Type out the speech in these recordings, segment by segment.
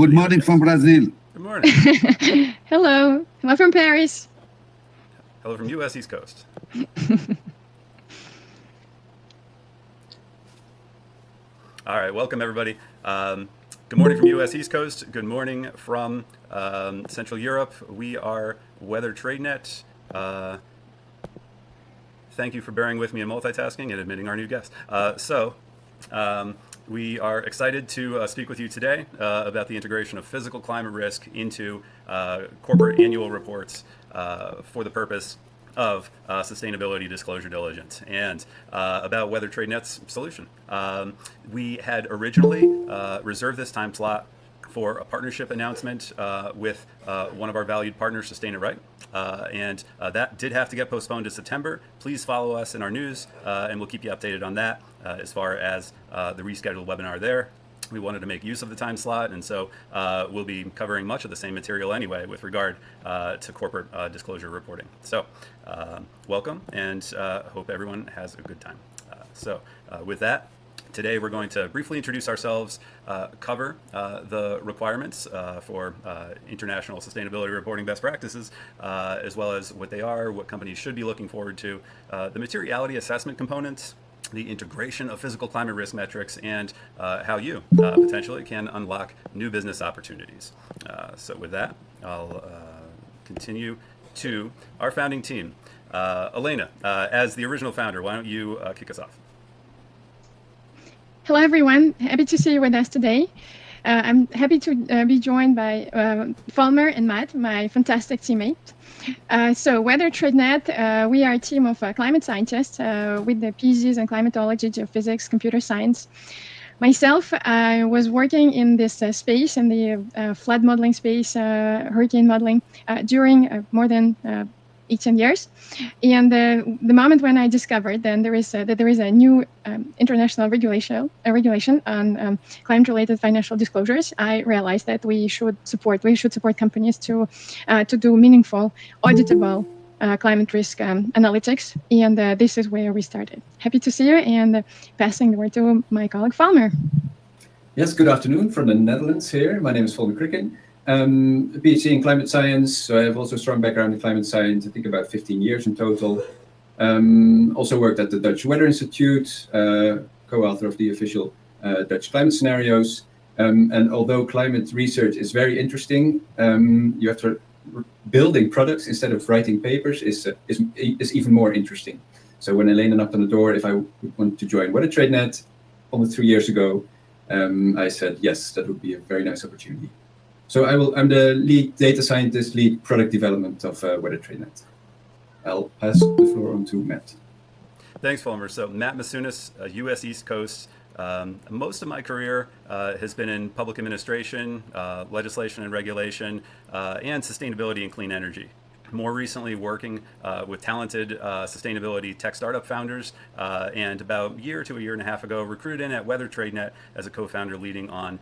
Good morning from Brazil. Good morning. Hello. I'm from Paris. Hello from U.S. East Coast. All right, welcome everybody. Good morning from U.S. East Coast. Good morning from Central Europe. We are Weather TradeNet. Thank you for bearing with me in multitasking and admitting our new guest. We are excited to speak with you today about the integration of physical climate risk into corporate annual reports for the purpose of sustainability disclosure diligence and about Weather TradeNet's solution. We had originally reserved this time slot for a partnership announcement with one of our valued partners, Sustain It Right. And that did have to get postponed to September. Please follow us in our news and we'll keep you updated on that as far as the rescheduled webinar there. We wanted to make use of the time slot, and so we'll be covering much of the same material anyway with regard to corporate disclosure reporting. So welcome, and hope everyone has a good time. With that, today we're going to briefly introduce ourselves, cover the requirements for international sustainability reporting best practices, as well as what they are, what companies should be looking forward to, the materiality assessment components, the integration of physical climate risk metrics, and how you potentially can unlock new business opportunities. So with that, I'll continue to our founding team. Elena, as the original founder, why don't you kick us off? Hello, everyone. Happy to see you with us today. I'm happy to be joined by Folmer and Matt, my fantastic teammate. So Weather TradeNet, we are a team of climate scientists with the PhDs in climatology, geophysics, computer science. Myself, I was working in this space, in the flood modeling space, hurricane modeling, during more than 18 years. And the moment when I discovered then that there is a new international regulation on climate-related financial disclosures, I realized that we should support companies to do meaningful, auditable climate risk analytics. And this is where we started. Happy to see you, and passing the word to my colleague Folmer. Yes, good afternoon from the Netherlands here. My name is Folmer Krikken. A PhD in climate science, so I have also a strong background in climate science, I think about 15 years in total. Also worked at the Dutch Weather Institute, co-author of the official Dutch climate scenarios. And although climate research is very interesting, you have to building products instead of writing papers is even more interesting. So when Elena knocked on the door, if I wanted to join Weather TradeNet almost 3 years ago, I said, yes, that would be a very nice opportunity. So I'm the lead data scientist, lead product development of Weather TradeNet. I'll pass the floor on to Matt. Thanks, Folmer. So Matt Macunas, U.S. East Coast. Most of my career has been in public administration, legislation and regulation, and sustainability and clean energy. More recently working with talented sustainability tech startup founders, and about a year to a year and a half ago recruited in at Weather TradeNet as a co-founder leading on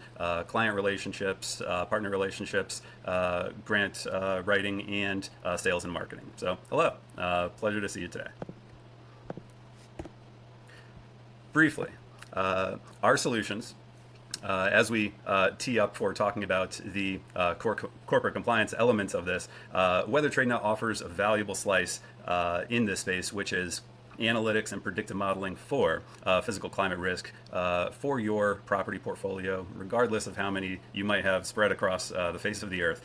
client relationships, partner relationships, grant writing, and sales and marketing. So hello, pleasure to see you today. Briefly, our solutions, as we tee up for talking about the corporate compliance elements of this, Weather TradeNet offers a valuable slice in this space, which is analytics and predictive modeling for physical climate risk for your property portfolio, regardless of how many you might have spread across the face of the earth.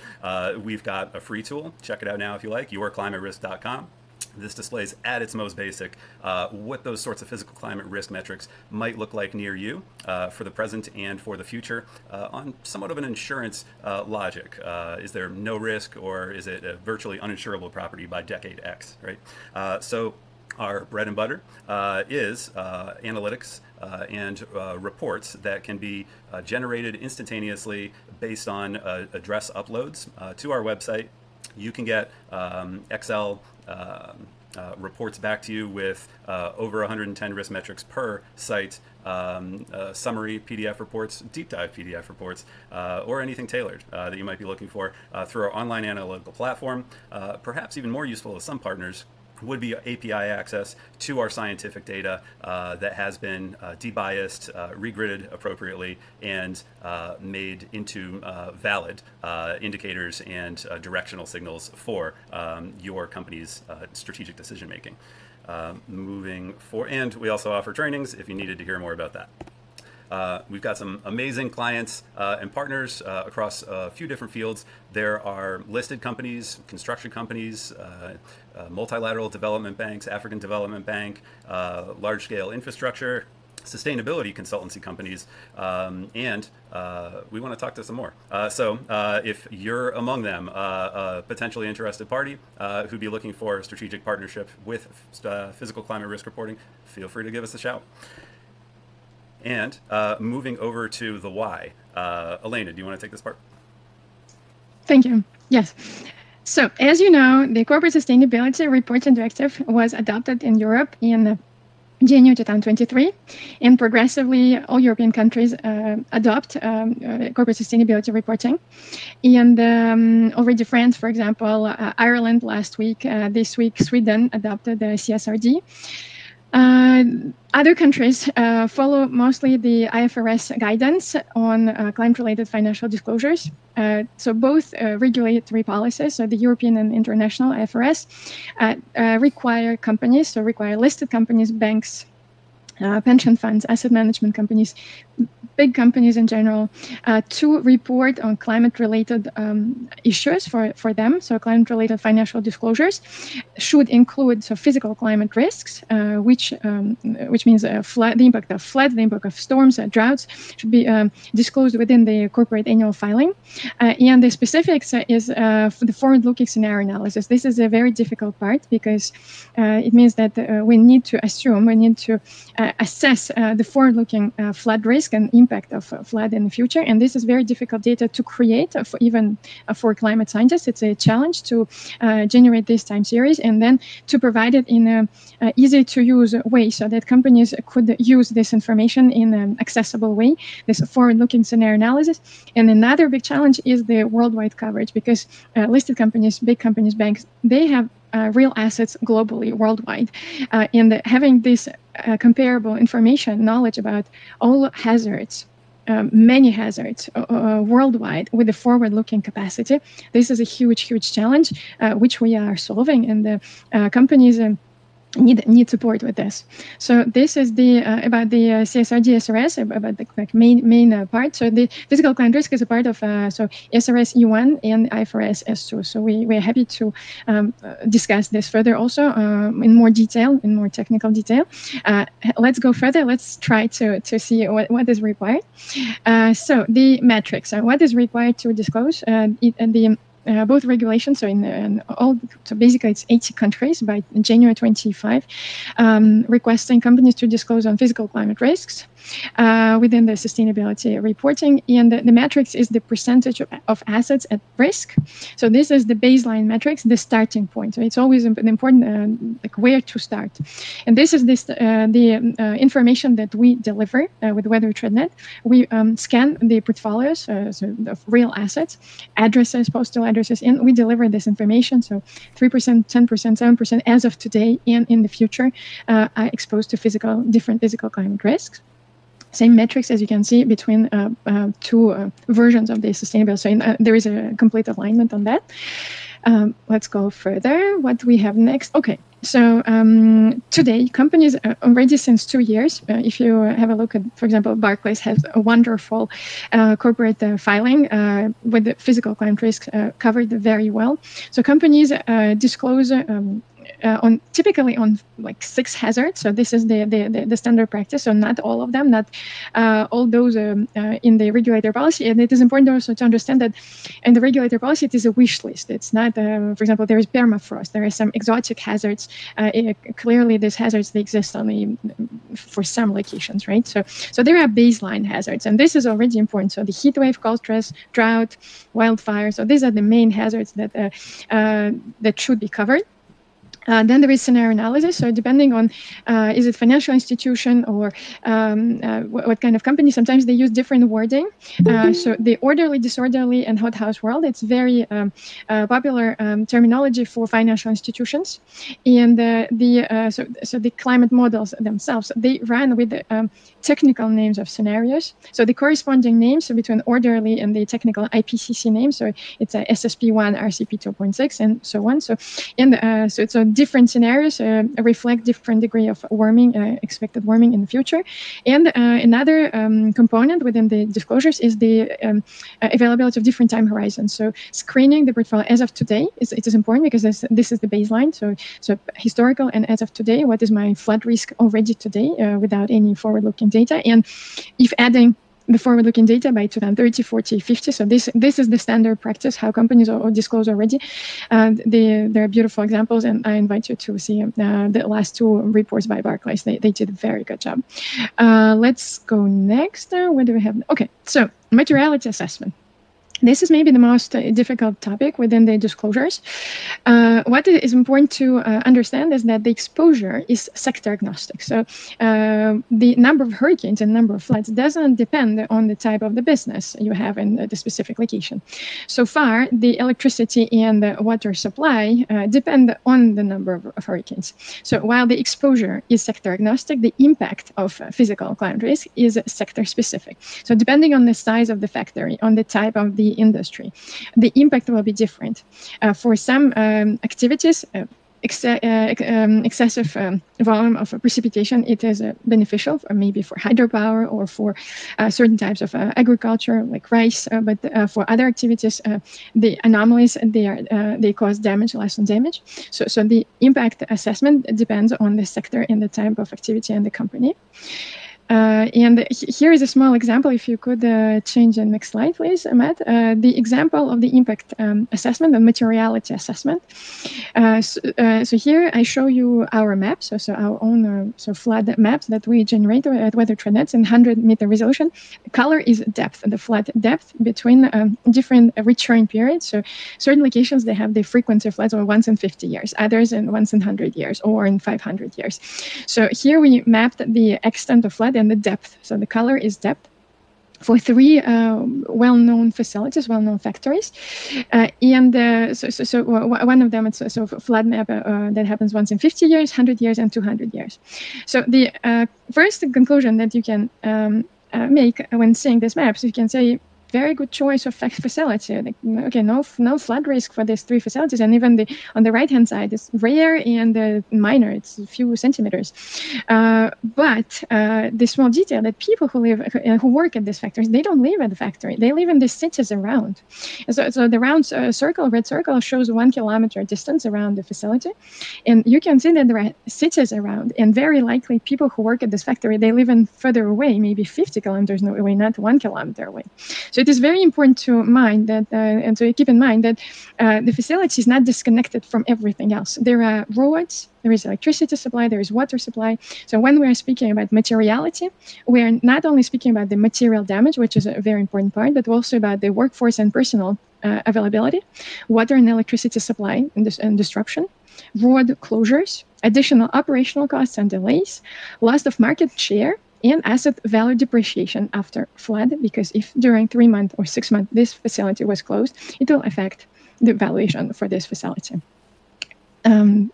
We've got a free tool. Check it out now if you like, yourclimaterisk.com. This displays at its most basic what those sorts of physical climate risk metrics might look like near you for the present and for the future on somewhat of an insurance logic. Is there no risk, or is it a virtually uninsurable property by decade X, right? So our bread and butter is analytics and reports that can be generated instantaneously based on address uploads to our website. You can get Excel reports back to you with over 110 risk metrics per site, summary PDF reports, deep dive PDF reports, or anything tailored that you might be looking for through our online analytical platform. Perhaps even more useful to some partners, would be API access to our scientific data that has been debiased, regridded appropriately, and made into valid indicators and directional signals for your company's strategic decision making. Moving forward, and we also offer trainings if you needed to hear more about that. We've got some amazing clients and partners across a few different fields. There are listed companies, construction companies, multilateral development banks, African Development Bank, large-scale infrastructure, sustainability consultancy companies, and we want to talk to some more. So if you're among them, a potentially interested party who'd be looking for a strategic partnership with physical climate risk reporting, feel free to give us a shout. And moving over to the why. Elena, do you want to take this part? Thank you. Yes. So as you know, the Corporate Sustainability Reporting Directive was adopted in Europe in January 2023, and progressively all European countries adopt corporate sustainability reporting. And already France, for example, Ireland last week, this week Sweden adopted the CSRD. Other countries follow mostly the IFRS guidance on climate-related financial disclosures. So both regulatory policies, so the European and international IFRS, require companies, so require listed companies, banks, pension funds, asset management companies, big companies in general, to report on climate-related issues for them. So climate-related financial disclosures should include physical climate risks, which means the impact of flood, the impact of storms, droughts should be disclosed within the corporate annual filing. And the specifics is for the forward-looking scenario analysis. This is a very difficult part because it means that we need to assess the forward-looking flood risk and impact of flood in the future. And this is very difficult data to create, for climate scientists. It's a challenge to generate this time series and then to provide it in an easy-to-use way so that companies could use this information in an accessible way, this forward-looking scenario analysis. And another big challenge is the worldwide coverage, because listed companies, big companies, banks, they have real assets globally, worldwide. And having this comparable information, knowledge about all hazards, many hazards worldwide with a forward-looking capacity, this is a huge, huge challenge, which we are solving, and the companies need support with this. So this is the about the CSRD ESRS, about the main part. So the physical climate risk is a part of ESRS E1 and IFRS S2. So we are happy to discuss this further also in more detail, in more technical detail. Let's go further. Let's try to see what is required. So the metrics. What is required to disclose? Both regulations, so basically it's 80 countries by January 25, requesting companies to disclose on physical climate risks within the sustainability reporting. And the metrics is the percentage of assets at risk. So this is the baseline metrics, the starting point. So it's always important, like where to start. And this is the information that we deliver with Weather TradeNet. We scan the portfolios, of real assets, addresses, postal addresses, and we deliver this information. So 3%, 10%, 7% as of today and in the future are exposed to different physical climate risks. Same metrics, as you can see, between two versions of the sustainability. So there is a complete alignment on that. Let's go further. What we have next? Okay. So today, companies already since 2 years, if you have a look at, for example, Barclays has a wonderful corporate filing with the physical climate risk covered very well. So companies disclose typically on like 6 hazards. So this is the standard practice. So not all of them, not all those in the regulator policy. And it is important also to understand that in the regulator policy, it is a wish list. It's not, for example, there is permafrost. There are some exotic hazards. Clearly, these hazards, they exist only for some locations, right? So there are baseline hazards, and this is already important. So the heat wave, cold stress, drought, wildfire. So these are the main hazards that should be covered. Then there is scenario analysis. So depending on is it financial institution or what kind of company, sometimes they use different wording. So the orderly, disorderly, and hothouse world, it's very popular terminology for financial institutions. And so the climate models themselves, they run with the technical names of scenarios. So the corresponding names between orderly and the technical IPCC name. So it's a SSP1, RCP 2.6, and so on. So different scenarios reflect different degree of warming, expected warming in the future. And another component within the disclosures is the availability of different time horizons. So screening the portfolio as of today it is important because this is the baseline. So historical and as of today, what is my flood risk already today without any forward-looking data? And if adding the forward-looking data by 2030, 40, 50. So this is the standard practice, how companies are disclose already. There are beautiful examples, and I invite you to see the last two reports by Barclays. They did a very good job. Let's go next. What do we have? Okay, so materiality assessment. This is maybe the most difficult topic within the disclosures. What is important to understand is that the exposure is sector agnostic. So the number of hurricanes and number of floods doesn't depend on the type of the business you have in the specific location. So far, the electricity and the water supply depend on the number of hurricanes. So while the exposure is sector agnostic, the impact of physical climate risk is sector specific. So depending on the size of the factory, on the type of the industry, the impact will be different. For some activities, excessive volume of precipitation, it is beneficial, maybe for hydropower or for certain types of agriculture like rice. But for other activities, the anomalies they cause damage, lasting damage. So the impact assessment depends on the sector and the type of activity and the company. And here is a small example. If you could change the next slide, please, Matt. The example of the impact assessment and materiality assessment. So here I show you our maps, so our own flood maps that we generate at Weather TradeNet in 100-meter resolution. The color is depth, the flood depth between different return periods. So certain locations, they have the frequency of floods once in 50 years, others in once in 100 years or in 500 years. So here we mapped the extent of flood and the depth. So the color is depth for three well-known facilities, well-known factories. So one of them, it's a flood map that happens once in 50 years, 100 years, and 200 years. So the first conclusion that you can make when seeing this map, so you can say, very good choice of facility. Like, okay, no flood risk for these three facilities, and even on the right-hand side is rare and minor. It's a few centimeters. But the small detail that people who work at these factories, they don't live at the factory. They live in the cities around. So the round circle, red circle, shows 1 kilometer distance around the facility, and you can see that there are cities around, and very likely people who work at this factory, they live in further away, maybe 50 kilometers away, not 1 kilometer away. So it is very important to mind that, and so keep in mind that the facility is not disconnected from everything else. There are roads, there is electricity supply, there is water supply. So when we are speaking about materiality, we are not only speaking about the material damage, which is a very important part, but also about the workforce and personal availability, water and electricity supply and disruption, road closures, additional operational costs and delays, loss of market share, and asset value depreciation after flood, because if during 3 months or 6 months this facility was closed, it will affect the valuation for this facility.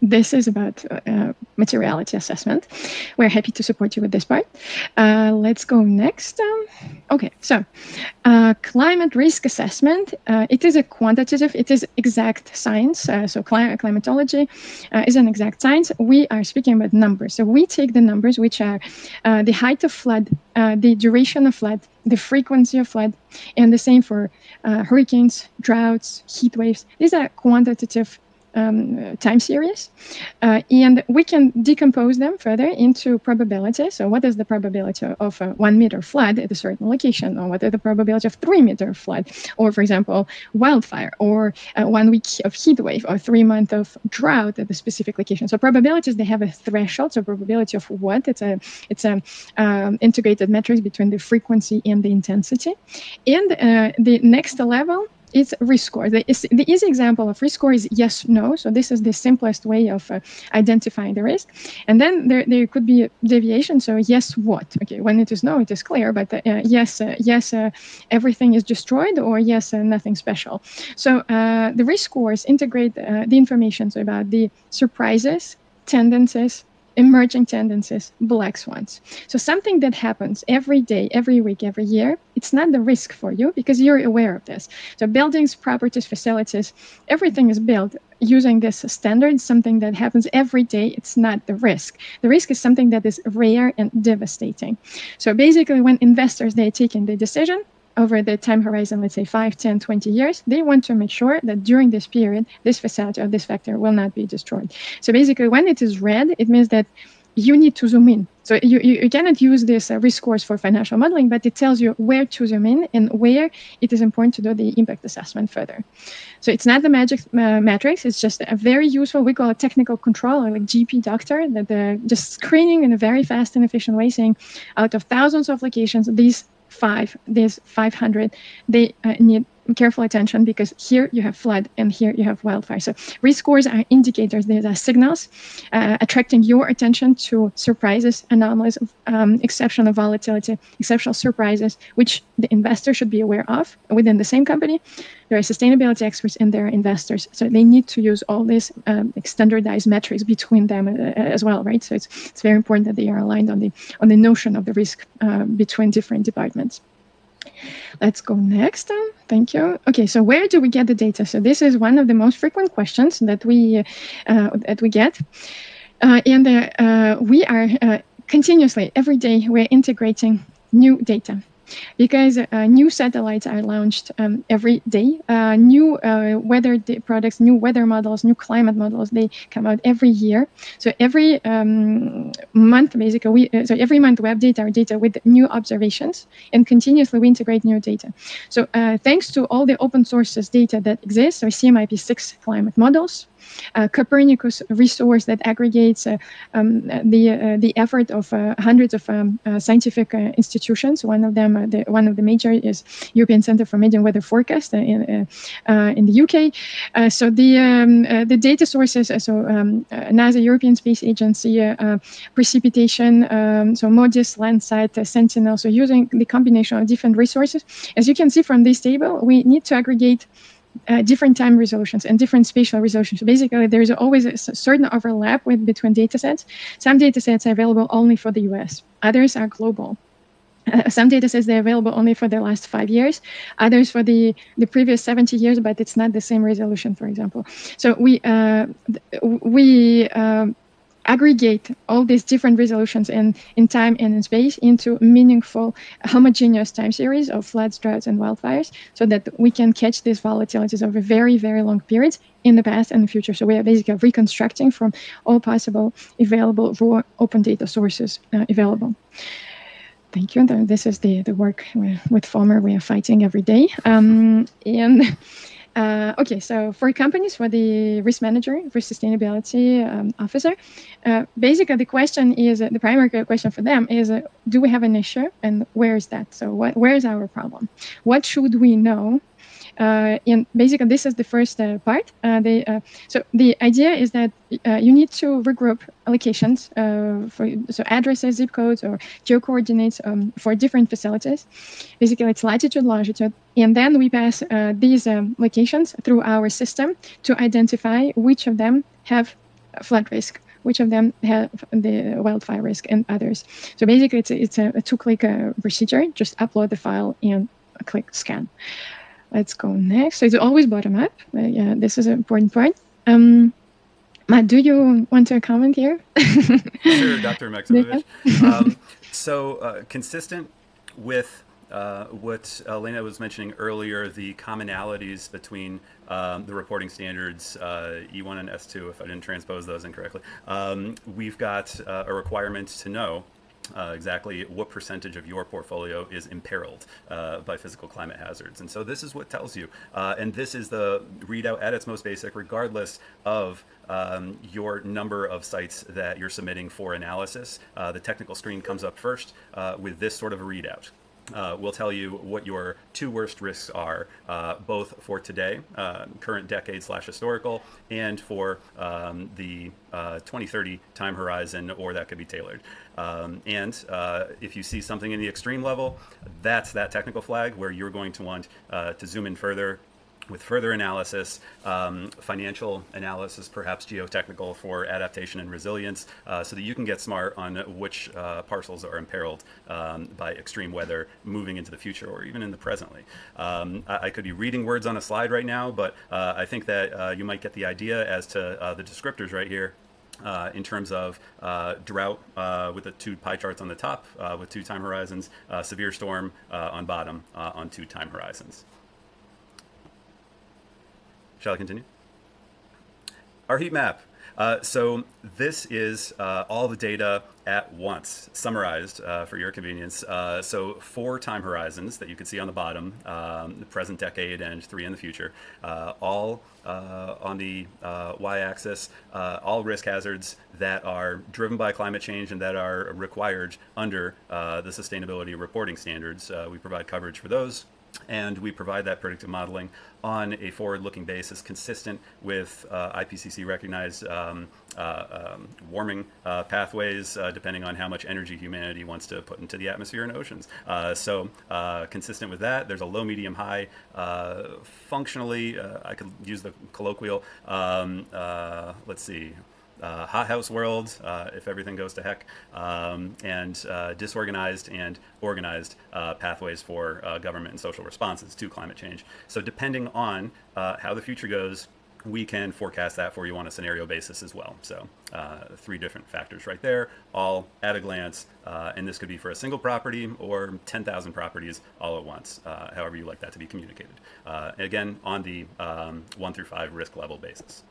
This is about materiality assessment. We're happy to support you with this part. Let's go next. Okay, so climate risk assessment. It is a quantitative, it is exact science. So climatology is an exact science. We are speaking about numbers. So we take the numbers, which are the height of flood, the duration of flood, the frequency of flood, and the same for hurricanes, droughts, heat waves. These are quantitative time series, and we can decompose them further into probability. So what is the probability of a 1 meter flood at a certain location, or what is the probability of 3 meter flood, or for example wildfire, or 1 week of heat wave, or 3 months of drought at a specific location. So probabilities, they have a threshold. So probability of what? It's a integrated metrics between the frequency and the intensity. And the next level it's risk score. The easy example of risk score is yes, no. So this is the simplest way of identifying the risk. And then there could be a deviation. So yes, what? Okay, when it is no, it is clear. But yes, everything is destroyed, or yes, nothing special. So the risk scores integrate the information about the surprises, tendencies, emerging tendencies, black swans. So something that happens every day, every week, every year, it's not the risk for you because you're aware of this. So buildings, properties, facilities, everything is built using this standard, something that happens every day. It's not the risk. The risk is something that is rare and devastating. So basically when investors, they're taking the decision, over the time horizon, let's say 5, 10, 20 years, they want to make sure that during this period, this facility or this factor will not be destroyed. So basically, when it is red, it means that you need to zoom in. So you cannot use this risk scores for financial modeling, but it tells you where to zoom in and where it is important to do the impact assessment further. So it's not the magic matrix. It's just a very useful, we call it technical control, or like GP doctor, that just screening in a very fast and efficient way, saying out of thousands of locations, these 500, they need careful attention because here you have flood and here you have wildfire. So risk scores are indicators, they are signals attracting your attention to surprises, anomalies, exceptional volatility, exceptional surprises, which the investor should be aware of. Within the same company, there are sustainability experts and there are investors. So they need to use all these standardized metrics between them as well, right? So it's very important that they are aligned on the notion of the risk between different departments. Let's go next. Thank you. Okay, so where do we get the data? So this is one of the most frequent questions that we get, and we are continuously every day we're integrating new data. Because new satellites are launched every day, new weather products, new weather models, new climate models, they come out every year. So every month, basically, every month we update our data with new observations, and continuously we integrate new data. So thanks to all the open sources data that exists, so CMIP6 climate models, Copernicus resource that aggregates the effort of hundreds of scientific institutions. One of them, one of the major, is European Centre for Medium Weather Forecast in the UK. So the data sources, NASA, European Space Agency, precipitation, so MODIS, Landsat, Sentinel. So using the combination of different resources, as you can see from this table, we need to aggregate different time resolutions and different spatial resolutions. So basically, there is always a certain overlap between data sets. Some data sets are available only for the US. Others are global. Some data sets, they're available only for the last 5 years. Others for the previous 70 years, but it's not the same resolution, for example. So we aggregate all these different resolutions in time and in space into meaningful, homogeneous time series of floods, droughts, and wildfires, so that we can catch these volatilities over very, very long periods in the past and the future. So we are basically reconstructing from all possible available raw open data sources available. Thank you. This is the work with Folmer we are fighting every day. Okay, so for companies, for the risk manager, for sustainability officer, basically the question is, the primary question for them is, do we have an issue and where is that? So where is our problem? What should we know? And basically, this is the first part. So the idea is that you need to regroup allocations so addresses, zip codes, or geocoordinates for different facilities. Basically, it's latitude, longitude, and then we pass these locations through our system to identify which of them have flood risk, which of them have the wildfire risk, and others. So basically, it's a two-click procedure. Just upload the file and click scan. Let's go next. So it's always bottom up. Yeah, this is an important part. Matt, do you want to comment here? Sure, Dr. Maksimovich. Consistent with what Elena was mentioning earlier, the commonalities between the reporting standards E1 and S2, if I didn't transpose those incorrectly, we've got a requirement to know exactly what percentage of your portfolio is imperiled by physical climate hazards. And so this is what tells you. And this is the readout at its most basic, regardless of your number of sites that you're submitting for analysis. The technical screen comes up first with this sort of a readout. will tell you what your two worst risks are, both for today, current decade / historical, and for the 2030 time horizon, or that could be tailored. And if you see something in the extreme level, that's that technical flag where you're going to want to zoom in further with further analysis, financial analysis, perhaps geotechnical for adaptation and resilience, so that you can get smart on which parcels are imperiled by extreme weather moving into the future or even in the presently. I could be reading words on a slide right now, but I think that you might get the idea as to the descriptors right here. In terms of drought with the two pie charts on the top with 2 time horizons, severe storm on bottom on 2 time horizons. Shall I continue? Our heat map. So this is all the data at once, summarized for your convenience. So 4 time horizons that you can see on the bottom, the present decade and 3 in the future, all on the y-axis, all risk hazards that are driven by climate change and that are required under the sustainability reporting standards. We provide coverage for those. And we provide that predictive modeling on a forward-looking basis consistent with IPCC recognized warming pathways depending on how much energy humanity wants to put into the atmosphere and oceans. So consistent with that, there's a low, medium, high. Functionally, I could use the colloquial, let's see, hothouse world, if everything goes to heck, and disorganized and organized pathways for government and social responses to climate change. So depending on how the future goes, we can forecast that for you on a scenario basis as well. So 3 different factors right there, all at a glance, and this could be for a single property or 10,000 properties all at once, however you like that to be communicated. Again, on the 1 through 5 risk level basis.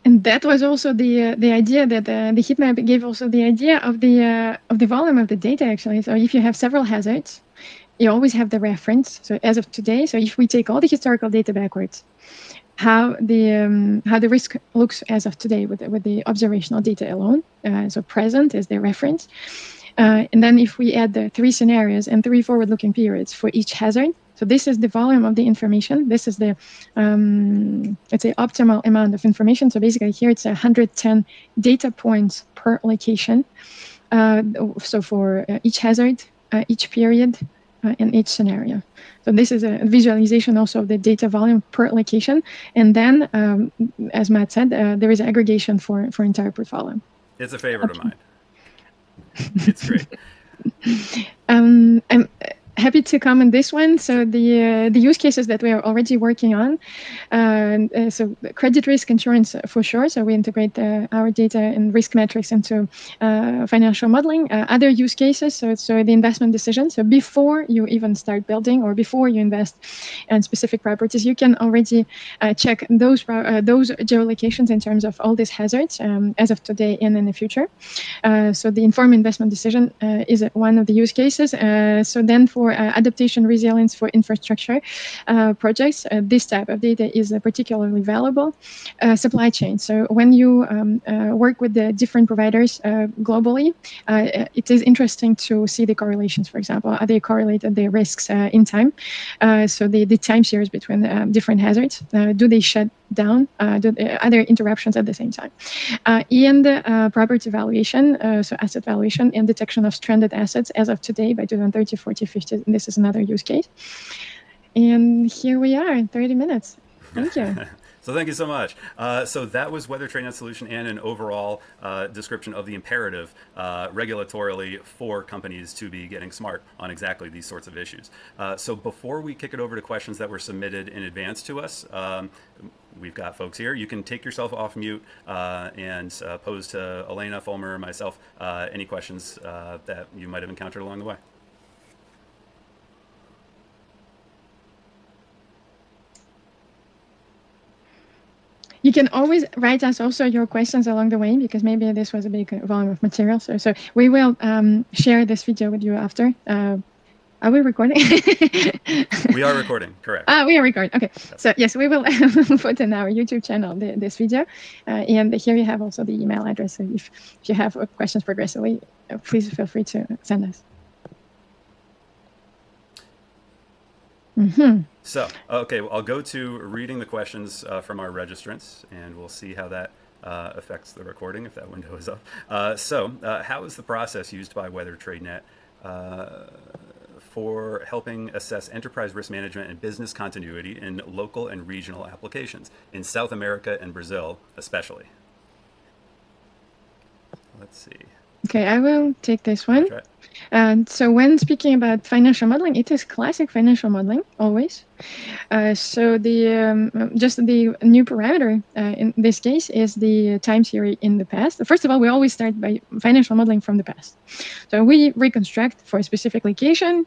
And that was also the idea that the heat map gave also the idea of the volume of the data, actually. So if you have several hazards, you always have the reference. So as of today, so if we take all the historical data backwards, how the risk looks as of today with the observational data alone. So present is the reference. And then if we add the 3 scenarios and 3 forward-looking periods for each hazard, so this is the volume of the information. This is the, let's say, optimal amount of information. So basically here it's 110 data points per location. So for each hazard, each period, and each scenario. So this is a visualization also of the data volume per location. And then, as Matt said, there is aggregation for entire portfolio. It's a favorite of mine. It's great. I'm happy to comment this one. So the use cases that we are already working on, so credit risk insurance for sure. So we integrate our data and risk metrics into financial modeling. Other use cases, so the investment decision. So before you even start building or before you invest in specific properties, you can already check those geolocations in terms of all these hazards as of today and in the future. So the informed investment decision is one of the use cases. So then for adaptation resilience for infrastructure projects, this type of data is particularly valuable. Supply chain. So when you work with the different providers globally, it is interesting to see the correlations. For example, are they correlated their risks in time? So the time series between different hazards, do they shut down? Are there interruptions at the same time? And property valuation, so asset valuation and detection of stranded assets as of today by 2030, 40, 50. This is another use case. And here we are in 30 minutes. Thank you. So thank you so much. So that was Weather TradeNet solution and an overall description of the imperative regulatorily for companies to be getting smart on exactly these sorts of issues. So before we kick it over to questions that were submitted in advance to us, we've got folks here. You can take yourself off mute and pose to Elena, Folmer, or myself any questions that you might have encountered along the way. You can always write us also your questions along the way, because maybe this was a big volume of material. So we will share this video with you after. Are we recording? We are recording, correct. We are recording. Okay. Yes. So yes, we will put in our YouTube channel this video. And here you have also the email address. So if you have questions progressively, please feel free to send us. So, okay, well, I'll go to reading the questions from our registrants, and we'll see how that affects the recording if that window is up. How is the process used by Weather TradeNet for helping assess enterprise risk management and business continuity in local and regional applications in South America and Brazil, especially? Let's see. Okay, I will take this one. Try it. And so when speaking about financial modeling, it is classic financial modeling always. So just the new parameter in this case is the time series in the past. First of all, we always start by financial modeling from the past. So we reconstruct for a specific location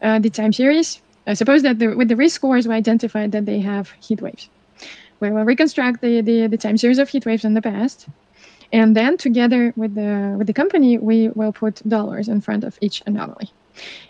the time series. Suppose that with the risk scores, we identified that they have heat waves. We will reconstruct the time series of heat waves in the past. And then together with the company, we will put dollars in front of each anomaly.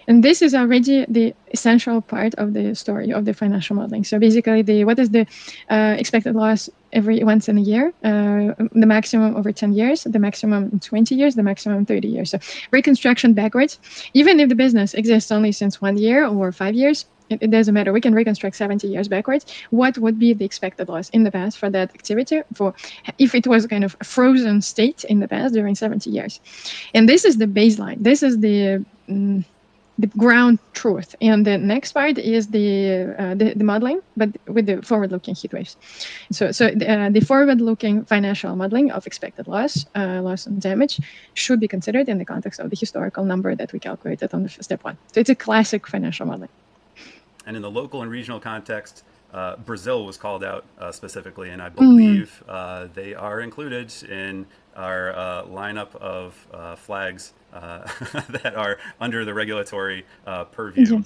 And this is already the essential part of the story of the financial modeling. So basically, what is the expected loss every once in a year, the maximum over 10 years, the maximum in 20 years, the maximum 30 years. So reconstruction backwards, even if the business exists only since 1 year or 5 years, it doesn't matter. We can reconstruct 70 years backwards. What would be the expected loss in the past for that activity, for if it was kind of a frozen state in the past during 70 years? And this is the baseline. This is the ground truth. And the next part is the modeling, but with the forward-looking heat waves. So the forward-looking financial modeling of expected loss, loss and damage, should be considered in the context of the historical number that we calculated on the step 1. So it's a classic financial modeling. And in the local and regional context, Brazil was called out specifically, and I believe they are included in our lineup of flags that are under the regulatory purview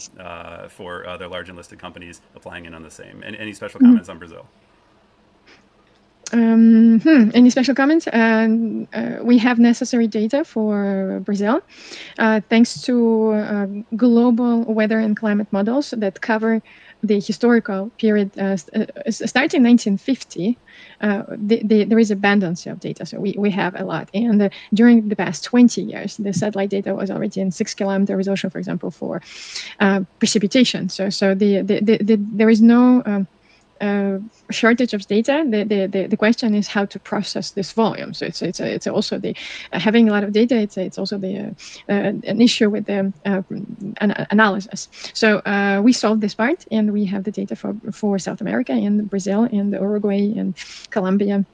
for other large and listed companies applying in on the same. And any special comments on Brazil? Any special comments? We have necessary data for Brazil, thanks to global weather and climate models that cover the historical period starting 1950. There is abundance of data, so we have a lot. And during the past 20 years, the satellite data was already in 6-kilometer resolution, for example, for precipitation. So there is no shortage of data. The question is how to process this volume. So it's also the having a lot of data. It's also the an issue with the analysis. So we solved this part, and we have the data for South America and Brazil and Uruguay and Colombia.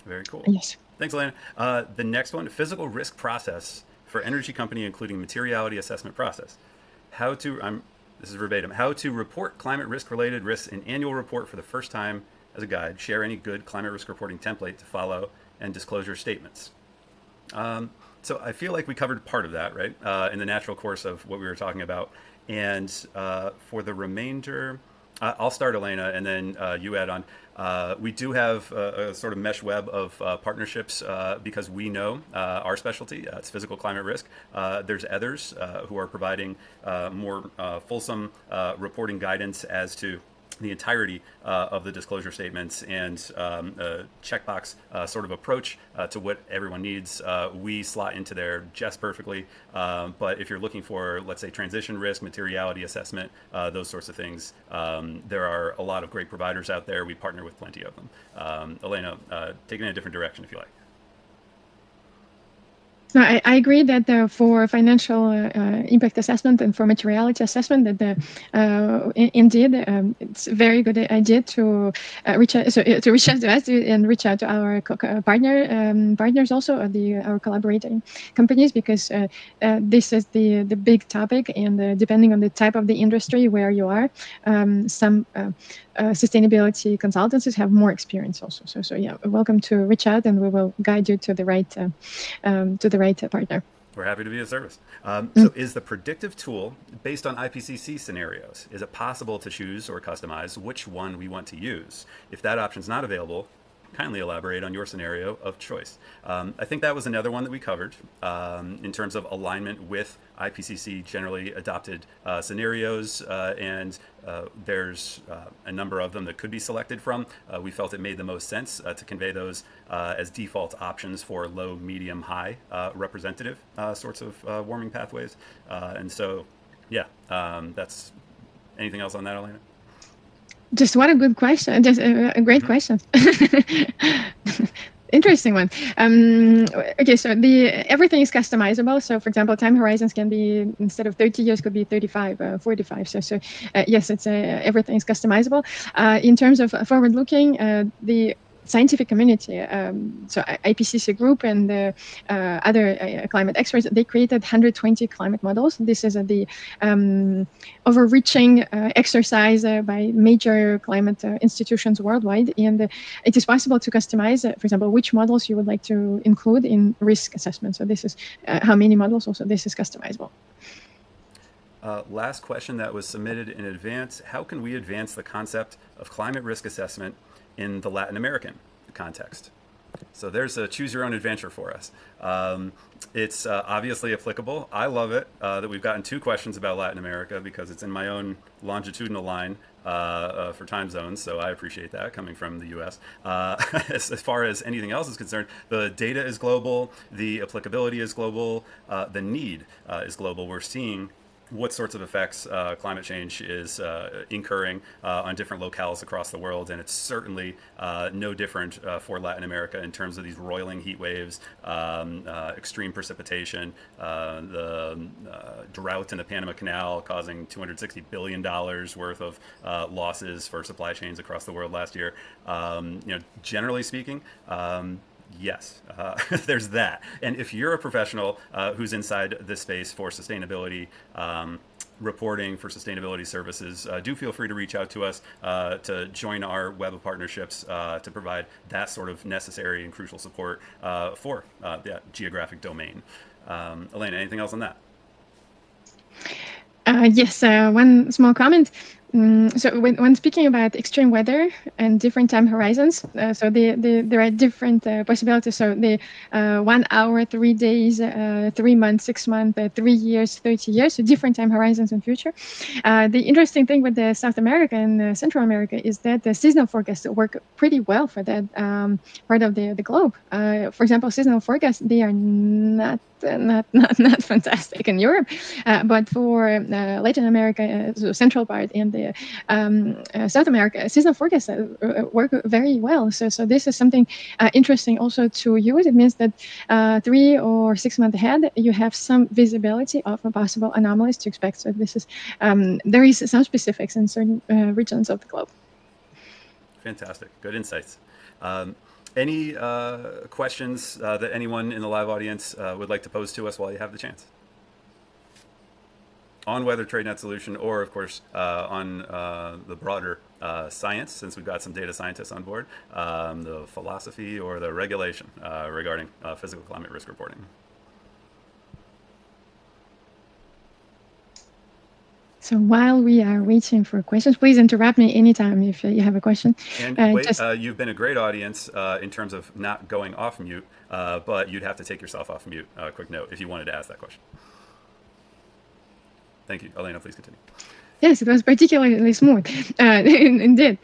Very cool. Yes. Thanks, Elena. The next one: physical risk process for energy company, including materiality assessment process. This is verbatim. How to report climate risk-related risks in annual report for the first time as a guide. Share any good climate risk reporting template to follow and disclosure statements. So I feel like we covered part of that, right, in the natural course of what we were talking about. And for the remainder, I'll start, Elena, and then you add on. We do have a sort of mesh web of partnerships because we know our specialty. It's physical climate risk. There's others who are providing more fulsome reporting guidance as to the entirety of the disclosure statements and checkbox sort of approach to what everyone needs. We slot into there just perfectly. But if you're looking for, let's say, transition risk, materiality assessment, those sorts of things, there are a lot of great providers out there. We partner with plenty of them. Elena, take it in a different direction if you like. No, I agree that for financial impact assessment and for materiality assessment, that indeed it's a very good idea to reach out to us and reach out to our partners also, our collaborating companies, because this is the big topic, and depending on the type of the industry where you are, some sustainability consultancies have more experience also. So yeah, welcome to reach out, and we will guide you to the right partner. We're happy to be of service. So is the predictive tool based on IPCC scenarios? Is it possible to choose or customize which one we want to use? If that option is not available, kindly elaborate on your scenario of choice. I think that was another one that we covered in terms of alignment with IPCC generally adopted scenarios, and there's a number of them that could be selected from. We felt it made the most sense to convey those as default options for low, medium, high representative sorts of warming pathways. And so, yeah, that's Anything else on that, Elena? Just what a good question. Just a great question. Interesting one. Okay, so everything is customizable. So, for example, time horizons can be, instead of 30 years, could be 35, 45. So yes, it's everything is customizable. In terms of forward-looking, the scientific community, so IPCC group and other climate experts, they created 120 climate models. This is the overreaching exercise by major climate institutions worldwide, and it is possible to customize, for example, which models you would like to include in risk assessment. So this is how many models. Also, this is customizable. Last question that was submitted in advance: how can we advance the concept of climate risk assessment in the Latin American context? So there's a choose your own adventure for us. It's obviously applicable. I love it that we've gotten 2 questions about Latin America, because it's in my own longitudinal line for time zones. So I appreciate that coming from the US. As far as anything else is concerned, the data is global, the applicability is global, the need is global. We're seeing what sorts of effects climate change is incurring on different locales across the world, and it's certainly no different for Latin America in terms of these roiling heat waves, extreme precipitation, the drought in the Panama Canal causing $260 billion worth of losses for supply chains across the world last year. Generally speaking, yes, there's that. And if you're a professional who's inside this space for sustainability reporting, for sustainability services, do feel free to reach out to us to join our web of partnerships to provide that sort of necessary and crucial support for that geographic domain. Elena, anything else on that? Yes, one small comment. So when speaking about extreme weather and different time horizons, so there are different possibilities. So the 1 hour, 3 days, 3 months, 6 months, 3 years, 30 years, so different time horizons in future. The interesting thing with the South America and Central America is that the seasonal forecasts work pretty well for that part of the globe. For example, seasonal forecasts, they are not fantastic in Europe, but for Latin America, so central part, and the South America, seasonal forecasts work very well. So this is something interesting also to use. It means that 3 or 6 months ahead, you have some visibility of possible anomalies to expect. So this is there is some specifics in certain regions of the globe. Fantastic, good insights. Any questions that anyone in the live audience would like to pose to us while you have the chance? On whether TradeNet solution, or of course on the broader science, since we've got some data scientists on board, the philosophy or the regulation regarding physical climate risk reporting. So while we are waiting for questions, please interrupt me anytime if you have a question. And wait, you've been a great audience in terms of not going off mute, but you'd have to take yourself off mute. Quick note, if you wanted to ask that question. Thank you. Elena, please continue. Yes, it was particularly smooth, indeed.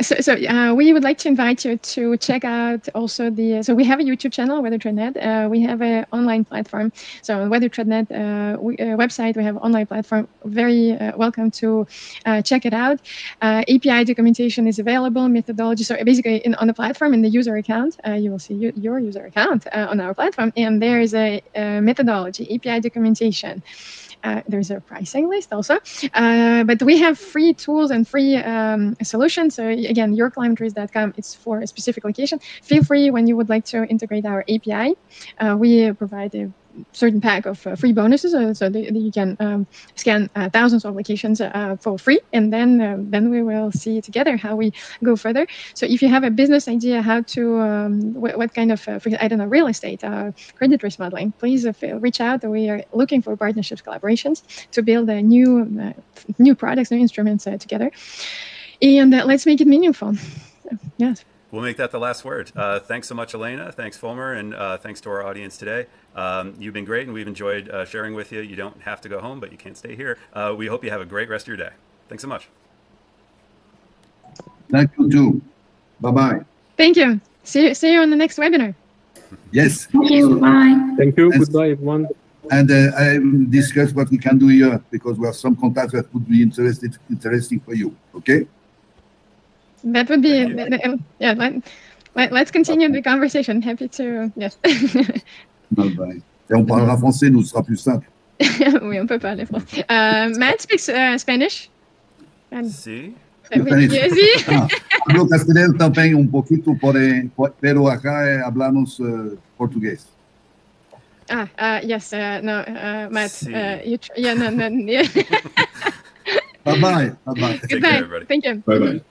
So we would like to invite you to check out also so we have a YouTube channel, Weather TradeNet. We have an online platform. So on Weather TradeNet website, we have an online platform. Very welcome to check it out. API documentation is available, methodology. So basically on the platform, in the user account, you will see your user account on our platform. And there is a methodology, API documentation. There's a pricing list also, but we have free tools and free solutions. So again, yourclimaterisk.com, it's for a specific location. Feel free when you would like to integrate our API. We provide a certain pack of free bonuses, so that you can scan thousands of locations for free, and then we will see together how we go further. So if you have a business idea how to what kind of I don't know, real estate credit risk modeling, please reach out. We are looking for partnerships, collaborations to build new products, new instruments together, and let's make it meaningful. Yes. We'll make that the last word. Thanks so much, Elena. Thanks, Folmer, and thanks to our audience today. You've been great, and we've enjoyed sharing with you. You don't have to go home, but you can't stay here. We hope you have a great rest of your day. Thanks so much. Thank you too. Bye-bye. Thank you. See you on the next webinar. Yes. Thank you. Bye. Thank you. Goodbye, everyone. And I will discuss what we can do here because we have some contacts that would be interesting for you. Okay? That would be, yeah, let's continue the conversation. Happy to, yes. Bye. Et on parlera français, nous, ce sera plus simple. Oui, on peut parler français. Matt speaks Spanish. Sí. Sí. Hablo castellano también un poquito, pero acá hablamos portugués. Yes, no, Matt, Sí. yeah, no, yeah. Bye-bye. Bye-bye. Take Goodbye. care, everybody. Thank you. Bye-bye.